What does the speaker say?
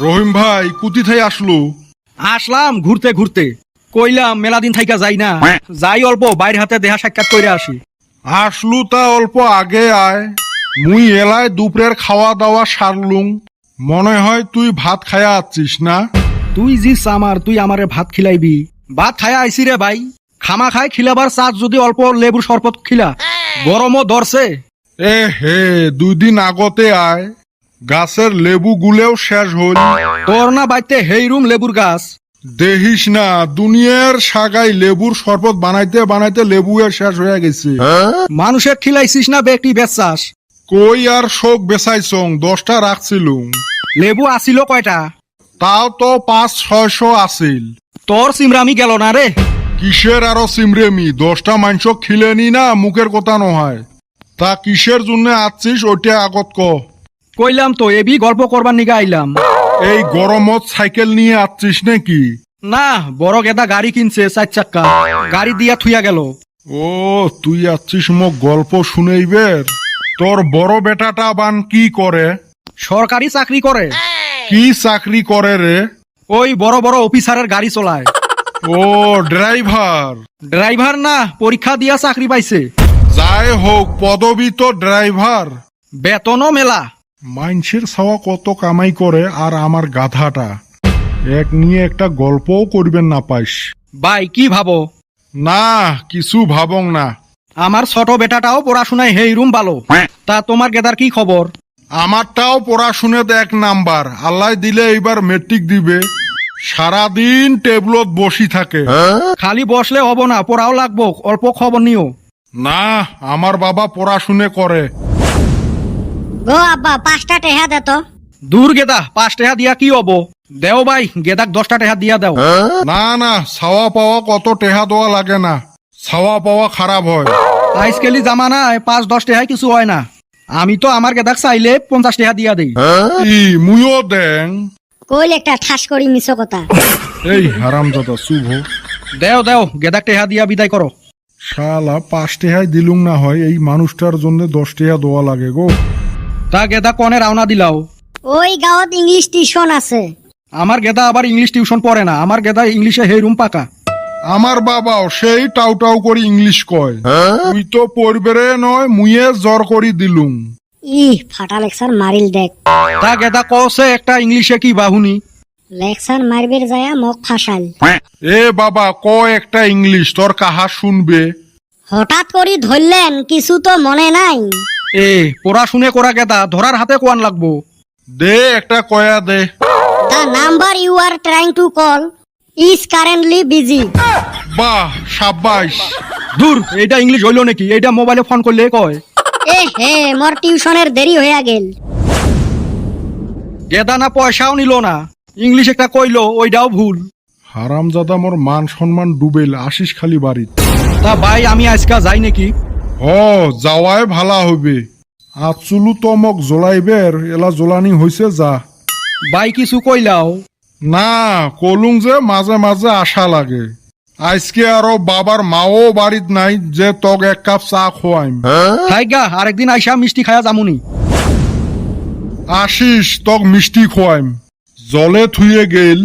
রহিম ভাই কুতি থাই আসলো? আসলাম ঘুরতে ঘুরতে। কইলাম মেলা দিন থাইকা যাই না, যাই অল্প বাইরে হাতে দেহা সাক্ষাৎ কইরা আসি। আসলু তা অল্প আগে আয়, মুই এলায় দুপুরের খাওয়া দাওয়া সারলুম। মনে হয় তুই ভাত খায়া আছিস না? তুই জিস আমার, তুই আমারে ভাত খিলাইবি? ভাত খায়া আইসি রে ভাই। খামা খাই খিলাবার চাঁদ যদি অল্প লেবুর শরবত খিলা, গরমও ধরছে। এ হে, 2 দিন আগতে আয়, গাছের লেবু গুলেও শেষ হইল। তোর না বাইতে হেইরুম লেবুর গাছ? দেখিস না, দুনিয়ার সাগাই লেবুর শরবত বানাইতে বানাইতে লেবু শেষ হয়ে গেছে। মানুষের খিলাইছিস না বেটি বেচাস? কই আর শোক বেচাইছং, 10টা রাখছিলুম। লেবু আসিল কয়টা? তাও তো 500-600 আছিল। তোর সিমরামি গেল না রে। কিসের আরো সিমরেমি, 10টা মাংস খিলেনি না, মুখের কথা নয়। তা কিসের জন্য আছিস ওইটা আগত ক। কইলাম তো এবি গল্প করবার নিগা আইলাম। এই গরমত সাইকেল নিয়ে আছিস নাকি? না, বড় গেদা গাড়ি কিনছে 4 চাক্কা, গাড়ি দিয়া থুইয়া গেল। ও, তুই আছিস মোক গল্প শুনেইবের? তোর বড় বেটাটা বান কি করে? সরকারি চাকরি করে। কি চাকরি করে রে? ওই বড় বড় অফিসারের গাড়ি চলায়। ও, ড্রাইভার। ড্রাইভার না, পরীক্ষা দিয়া চাকরি পাইছে। যাই হোক, পদবি তো ড্রাইভার। বেতনও মেলা। মাইনসের ছাওয়া কত কামাই করে, আর আমার গাধাটা এক নিয়ে একটা গল্পও করবেন না পাইস। ভাই কি ভাবো? না, কিছু ভাবং না। আমার ছোট বেটাটাও পড়াশোনায় হেইরুম ভালো। তা তোমার গেদার কি খবর? আমারটাও পড়াশুনেতে 1 নাম্বার। আল্লাহ দিলে এইবার মেট্রিক দিবে। সারাদিন টেবলত বসি থাকে। খালি বসলে হব না, পড়াও লাগবো, অল্প খবর নিও। না, আমার বাবা পড়াশুনে করে। গো আব্বা 5টা টেহা দে তো। দূর গেদা, 5 টাকা দিয়া কি হবো? দেও ভাই, গেদাক 10টা টাকা দিয়া দাও। না না, ছাওয়া পাওয়া কত টেহা দেওয়া লাগে না, ছাওয়া পাওয়া খারাপ হয়। আজকালি জামানায় 5-10 টাকায় কিছু হয় না। আমি তো আমার গেদাক চাইলে 50 টাকা দিয়া দেই। ই মুইও দেং। কইল একটা ঠাস করি মিছো কথা। এই হারামজাদা শুভ, দেও দেও, গেদাক টাকা দিয়া বিদায় করো। শালা 5 টেহাই দিলুম না হয়, এই মানুষটার জন্য 10 টেহা দেওয়া লাগে গো। তা গেদা কনে রওনা দিলাও? ওই গাঁৱত ইংলিশ টিউশন আছে। আমার গেদা আবার ইংলিশ টিউশন পড়ে না, আমার গেদা ইংলিশে হেইরুম পাকা। আমার বাবাও সেই টাউ টাউ করে ইংলিশ কয়। তুই তো পড়বেরে নয়, মুইয়ে জ্বর করি দিলুম। ফাটা লেকচার মারিল দেখ। তা গেদা কছে একটা ইংলিশে কি বাহুনি? লেকচার মারবের যায়া মোক ফাঁসাল। এ বাবা, ক একটা ইংলিশ, তোর কাহা শুনবে। হঠাৎ করি ধরলেন, কিছু তো মনে নাই। এ পড়াশুনে করা গেদা, ধরার হাতে কোয়ান লাগবো। দে একটা কয়া দে। The number you are trying to call is currently busy. বাহ, সাব্বাস। দূর, এইটা ইংলিশ হইলো নাকি? এইটা মোবাইলে ফোন করলে কয়। এ হে, মোর টিউশনের দেরি হইয়া গেল। গেদা না পয়সাও নিল না, ইংলিশ একটা কইলো, ওইটাও ভুল। হারামজাদা মোর মান সম্মান ডুবেল, আসিস খালি বাড়িত। তা ভাই আমি আজকা যাই নাকি? যাওয়াই ভালা হইবে। আচুলু তো মোক জ্বলাইবের, এলা জ্বলানি হইছে, যা। ভাই কিছু কইলাও? না, কলুং যে মাঝে মাঝে আশা লাগে। আজকে আরো বাবার মাও বাড়িত নাই যে তক 1 কাপ চা খোয়াইম। তাই গা, আরেকদিন আইসা মিষ্টি খায়া যামুনি। আসিস, তক মিষ্টি খোয়াইম। জলে থুয়ে গেল।